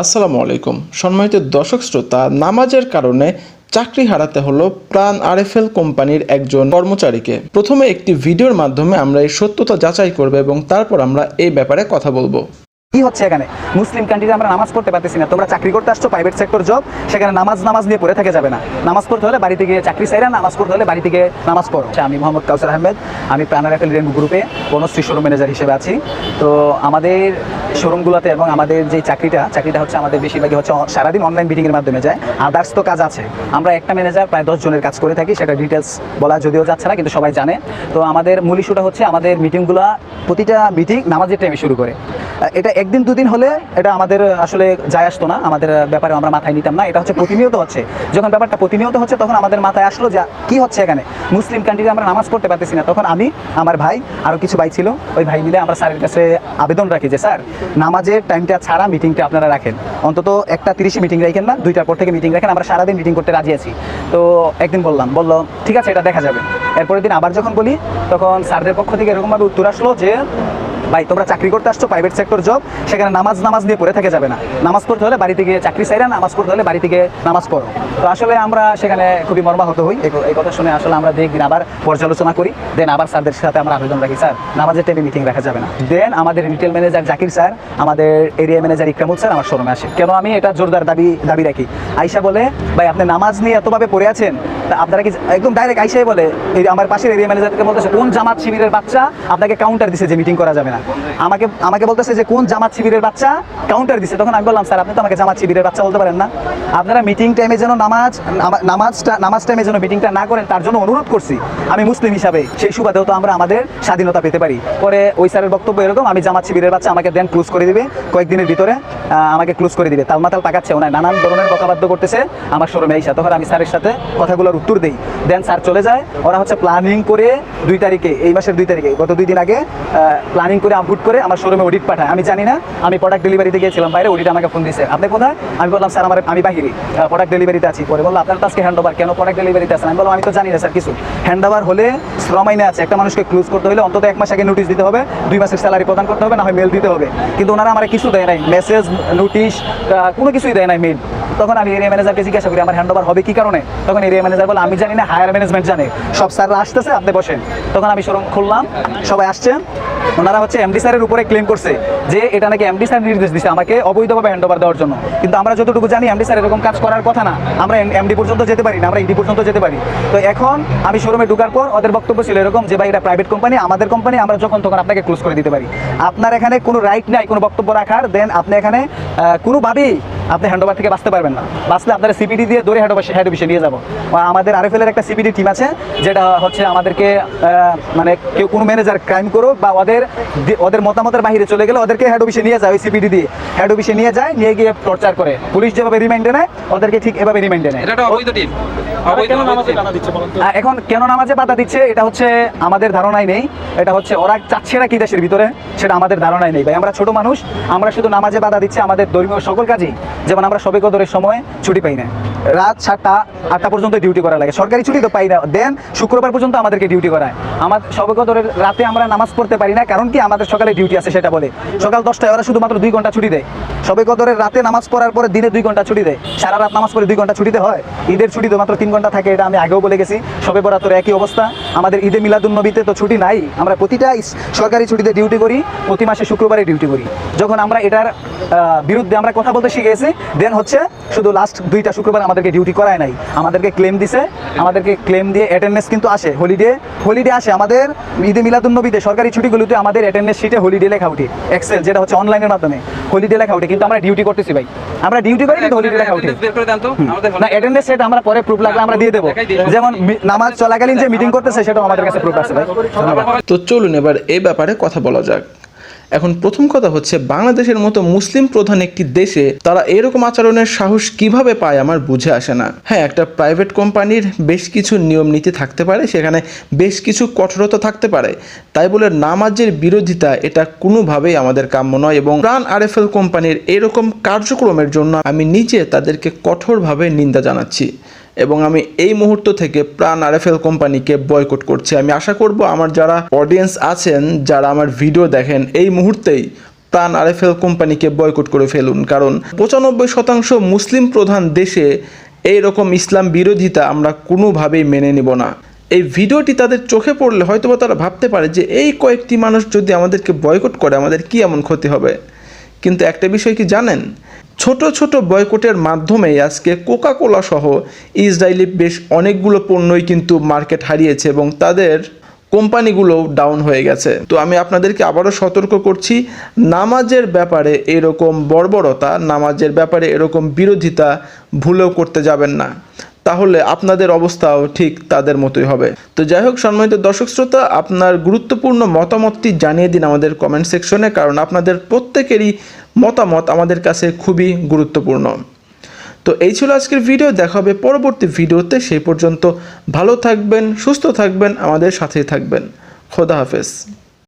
আসসালামু আলাইকুম সম্মানিত দর্শক শ্রোতা, নামাজের কারণে চাকরি হারাতে হলো প্রাণ আরএফএল কোম্পানির একজন কর্মচারীকে। প্রথমে একটি ভিডিওর মাধ্যমে আমরা এই সত্যতা যাচাই করব এবং তারপর আমরা এই ব্যাপারে কথা বলবো। কি হচ্ছে এখানে? মুসলিম কান্ট্রিতে আমরা নামাজ পড়তে পারতেছি না, তোমরা চাকরি করতে আসছো প্রাইভেট সেক্টর জব, সেখানে নামাজ নিয়ে পড়ে থাকে যাবে না। নামাজ পড়তে হলে বাড়ি থেকে চাকরি চাইরা, নামাজ পড়তে হলে বাড়ি থেকে নামাজ পড়ো। আমি মোহাম্মদ কাউসার আহমেদ, আমি প্রাণ আরএফএল রেনবো গ্রুপে বনশ্রী শোরুম ম্যানেজার হিসেবে আছি। তো আমাদের শোরুমগুলোতে এবং আমাদের যে চাকরিটা হচ্ছে আমাদের বেশিরভাগই হচ্ছে সারাদিন অনলাইন মিটিংয়ের মাধ্যমে যায়। আদার্স তো কাজ আছে, আমরা একটা ম্যানেজার প্রায় 10 জনের কাজ করে থাকি, সেটা ডিটেলস বলা যদিও যাচ্ছে না, কিন্তু সবাই জানে। তো আমাদের মূল ইস্যুটা হচ্ছে আমাদের মিটিংগুলো, প্রতিটা মিটিং নামাজের টাইমে শুরু করে। এটা একদিন দুদিন হলে এটা আমাদের আসলে যায় আসতো না, আমাদের ব্যাপারে আমরা মাথায় নিতাম না। এটা হচ্ছে প্রতিনিয়ত হচ্ছে। যখন ব্যাপারটা প্রতিনিয়ত হচ্ছে তখন আমাদের মাথায় আসলো যে কি হচ্ছে এখানে, মুসলিম কান্ট্রিতে আমরা নামাজ পড়তে পারতেছি না। তখন আমি, আমার ভাই, আরও কিছু ভাই ছিল, ওই ভাই মিলে আমরা স্যারের কাছে আবেদন রাখি যে স্যার, নামাজের টাইমটা ছাড়া মিটিংটা আপনারা রাখেন, অন্তত 1:30 মিটিং রাখেন না, 2টার পর থেকে মিটিং রাখেন, আমরা সারাদিন মিটিং করতে রাজি আছি। তো একদিন বললো ঠিক আছে, এটা দেখা যাবে। এরপরের দিন আবার যখন বলি, তখন স্যারদের পক্ষ থেকে এরকমভাবে উত্তর আসলো যে ভাই, তোমরা চাকরি করতে আসছো প্রাইভেট সেক্টর জব, সেখানে নামাজ নিয়ে পড়ে থাকে যাবে না। নামাজ পড়তে হলে বাড়ি থেকে চাকরি চাইরা, নামাজ পড়তে হলে বাড়ি থেকে নামাজ পড়ো। তো আসলে আমরা সেখানে খুবই মর্মাহত হই। এই কথা শুনে আসলে আমরা একদিন আবার পর্যালোচনা করি, দেন আবার স্যারদের সাথে আমরা আবেদন রাখি, স্যার নামাজের টাইমে মিটিং রাখা যাবে না। দেন আমাদের রিটেল ম্যানেজার জাকির স্যার, আমাদের এরিয়া ম্যানেজার ইকরামুল স্যার আমার শোরুমে আসে। কেন আমি এটা জোরদার দাবি রাখি, আইসা বলে ভাই আপনি নামাজ নিয়ে এতভাবে পড়ে আছেন, আপনারা কি একদম ডাইরেক্ট আইসাই বলে, আমার পাশের এরিয়া ম্যানেজারকে বলতেছে কোন জামাত শিবিরের বাচ্চা আপনাকে কাউন্টার দিছে যে মিটিং করা যাবে না। আমাকে বলতেছে যে কোন জামাত শিবিরের বাচ্চা কাউন্টার দিছে। তখন আমি বললাম স্যার, আপনি তো আমাকে জামাত শিবিরের বাচ্চা বলতে পারেন না। আপনারা মিটিং টাইমে যেন নামাজ টাইমে যেন মিটিংটা না করেন, তার জন্য অনুরোধ করছি আমি মুসলিম হিসাবে, সেই সুবাদেও তো আমরা আমাদের স্বাধীনতা পেতে পারি। পরে ওই স্যারের বক্তব্য এরকম, আমি জামাত শিবিরের বাচ্চা, আমাকে দেন ক্লোজ করে দিবে, কয়েকদিনের ভিতরে আমাকে ক্লোজ করে দিবে। তালমাতাল পাকাচ্ছে, ওনায় নানান ধরনের কথাবার্তা করতেছে আমার শোরুমে আইসা। তখন আমি স্যারের সাথে কথাগুলোর উত্তর দিই, দেন স্যার চলে যায়। ওরা হচ্ছে প্ল্যানিং করে 2 তারিখে, এই মাসের 2 তারিখে, গত 2 দিন আগে প্ল্যানিং করে আপডেট করে আমার শোরুমে অডিট পাঠায়। আমি জানি না, আমি প্রোডাক্ট ডেলিভারিতে গিয়েছিলাম বাইরে, অডিট আমাকে ফোন দিয়েছে, আপনি কোথায়? আমি বললাম স্যার আমি বাহিরে প্রোডাক্ট ডেলিভারিতে আছি। পরে বললো আপনার তো আজকে হ্যান্ড ওভার, কেন প্রোডাক্ট ডেলিভারিতে আছেন? আমি বললাম আমি তো জানি না স্যার কিছু। হ্যান্ড ওভার হলে শ্রম আইনে আছে, একটা মানুষকে ক্লোজ করতে হলে অন্তত 1 মাস আগে নোটিশ দিতে হবে, 2 মাসের স্যালারি প্রদান করতে হবে, না হয় মেল দিতে হবে। কিন্তু ওনারা আমার কিছু দেয় নাই, মেসেজ, নোটিশ, কোনো কিছুই দেয় নাই, মেল। তখন আমি এরিয়া ম্যানেজারকে জিজ্ঞাসা করি আমার হ্যান্ড ওভার হবে কি কারণে? তখন এরিয়া ম্যানেজার বলে আমি জানি না, হায়ার ম্যানেজমেন্ট জানে, সব স্যাররা আসতেছে, আপনি বসেন। তখন আমি শোরুম খুললাম, সবাই আসছেন। ওনারা হচ্ছে এমডি স্যারের উপরে ক্লেম করছে যে এটা নাকি এমডি স্যার নির্দেশ দিচ্ছে আমাকে অবৈধভাবে হ্যান্ড ওভার দেওয়ার জন্য। কিন্তু আমরা যতটুকু জানি এমডি স্যার এরকম কাজ করার কথা না, আমরা এমডি পর্যন্ত যেতে পারি না, আমরা ইডি পর্যন্ত যেতে পারি। তো এখন আমি শোরুমে ঢোকার পর ওদের বক্তব্য ছিল এরকম যে ভাই এটা প্রাইভেট কোম্পানি, আমাদের কোম্পানি, আমরা যখন তখন আপনাকে ক্লোজ করে দিতে পারি, আপনার এখানে কোনো রাইট নাই কোনো বক্তব্য রাখার। দেন আপনি এখানে কোনোভাবেই আপনি হ্যান্ড ওভার থেকে বাঁচতে পারবেন না, বাঁচলে আপনারা সিপিডি দিয়ে ধরে হেড অফিসে নিয়ে যাবো। আমাদের আরএফএলের একটা সিপিডি টিম আছে, যেটা হচ্ছে আমাদেরকে মানে কেউ কোনো ম্যানেজার ক্রাইম করুক বা ওদের মতামতের বাইরে চলে গেলে ওদেরকে হেড অফিসে নিয়ে যায়, ওই সিপিডি দিয়ে হেড অফিসে নিয়ে গিয়ে টর্চার করে। পুলিশ যেভাবে রিমাইন্ডে নেয় ওদেরকে ঠিক এভাবে রিমাইন্ডে নেয়। এখন কেন নামাজে বাধা দিচ্ছে এটা হচ্ছে আমাদের ধারণাই নেই। এটা হচ্ছে ওরা চাচ্ছে না কি দেশের ভিতরে, সেটা আমাদের ধারণাই নেই ভাই। আমরা ছোট মানুষ, আমরা শুধু নামাজে বাধা দিচ্ছে, আমাদের ধর্মীয় সকল কাজেই, যেমন আমরা সবে কদরের সময় ছুটি পাই না, রাত 7টা 8টা পর্যন্ত ডিউটি করা লাগে, সরকারি ছুটি তো পাই না। দেন শুক্রবার পর্যন্ত আমাদেরকে ডিউটি করায়। আমাদের সবে কদরের রাতে আমরা নামাজ পড়তে পারি না, কারণ কি আমাদের সকালে ডিউটি আছে সেটা বলে। সকাল 10টায় ওরা শুধুমাত্র 2 ঘন্টা ছুটি দেয়। সবে কদরের রাতে নামাজ পড়ার পরে দিনে 2 ঘন্টা ছুটি দেয়, সারা রাত নামাজ পড়ে 2 ঘন্টা ছুটিতে হয়। ঈদের ছুটি তো মাত্র 3 ঘন্টা থাকে, এটা আমি আগেও বলে গেছি। সবে বরাতের একই অবস্থা। আমাদের ঈদে মিলাদুন নবীতে তো ছুটি নাই, আমরা প্রতিটা সরকারি ছুটিতে ডিউটি করি, প্রতি মাসে শুক্রবারে ডিউটি করি। যখন আমরা এটার বিরুদ্ধে আমরা কথা বলতে শিখেছি, দেন হচ্ছে শুধু লাস্ট 2টা শুক্রবার আমাদেরকে ডিউটি করায় নাই, আমাদেরকে ক্লেম দিছে। আমাদেরকে ক্লেম দিয়ে অ্যাটেন্ডেন্স কিন্তু আসে, হলিডে আসে আমাদের ঈদে মিলাদুন নবীতে সরকারি ছুটিগুলোতে আমাদের অ্যাটেন্ডেন্স শিটে হলিডে লেখা উঠে, এক্সেল যেটা হচ্ছে অনলাইনের মাধ্যমে হলিডে লেখা উঠে, কিন্তু আমরা ডিউটি করতেছি ভাই, আমরা ডিউটি করি কিন্তু হলিডে লেখা উঠে না। অ্যাটেন্ডেন্স সেটা আমরা পরে প্রুফ লাগলে আমরা দিয়ে দেবো, যেমন নামাজ চলাকালীন যে মিটিং করতেছে সেটাও আমাদের কাছে প্রুফ আছে ভাই। তো চলুন এবার এই ব্যাপারে কথা বলা যাক। এখন প্রথম কথা হচ্ছে, বাংলাদেশের মতো মুসলিম প্রধান একটি দেশে তারা এরকম আচরণের সাহস কিভাবে পায় আমার বুঝে আসে না। হ্যাঁ, একটা প্রাইভেট কোম্পানির বেশ কিছু নিয়ম নীতি থাকতে পারে, সেখানে বেশ কিছু কঠোরতা থাকতে পারে, তাই বলে নামাজের বিরোধিতা এটা কোনোভাবেই আমাদের কাম্য নয়। এবং প্রাণ আরএফএল কোম্পানির এরকম কার্যক্রমের জন্য আমি নিজে তাদেরকে কঠোরভাবে নিন্দা জানাচ্ছি এবং আমি এই মুহূর্ত থেকে প্রাণ আরএফএল কোম্পানিকে বয়কট করছি। আমি আশা করব আমার যারা অডিয়েন্স আছেন, যারা আমার ভিডিও দেখেন, এই মুহূর্তেই তান আরএফএল কোম্পানিকে বয়কট করে ফেলুন, কারণ 95% মুসলিম প্রধান দেশে এইরকম ইসলাম বিরোধিতা আমরা কোনোভাবেই মেনে নেব না। এই ভিডিওটি তাদের চোখে পড়লে হয়তোবা তারা ভাবতে পারে যে এই কয়েকটি মানুষ যদি আমাদেরকে বয়কট করে আমাদের কি এমন ক্ষতি হবে। কিন্তু একটা বিষয় কি জানেন, ছোট ছোট বয়কটের মাধ্যমেই আজকে কোকা কোলা সহ ইসরায়েলি বেশ অনেকগুলো পণ্যই কিন্তু মার্কেট হারিয়েছে এবং তাদের কোম্পানিগুলোও ডাউন হয়ে গেছে। তো আমি আপনাদেরকে আবারও সতর্ক করছি, নামাজের ব্যাপারে এরকম বর্বরতা, নামাজের ব্যাপারে এরকম বিরোধিতা ভুলেও করতে যাবেন না, তাহলে আপনাদের অবস্থাও ঠিক তাদের মতোই হবে। তো যাই হোক, সম্মানিত দর্শক শ্রোতা, আপনার গুরুত্বপূর্ণ মতামতটি জানিয়ে দিন আমাদের কমেন্ট সেকশনে, কারণ আপনাদের প্রত্যেকেরই মতামত আমাদের কাছে খুবই গুরুত্বপূর্ণ। তো এই ছিল আজকের ভিডিও, দেখা হবে পরবর্তী ভিডিওতে। সেই পর্যন্ত ভালো থাকবেন, সুস্থ থাকবেন, আমাদের সাথেই থাকবেন। খোদা হাফেজ।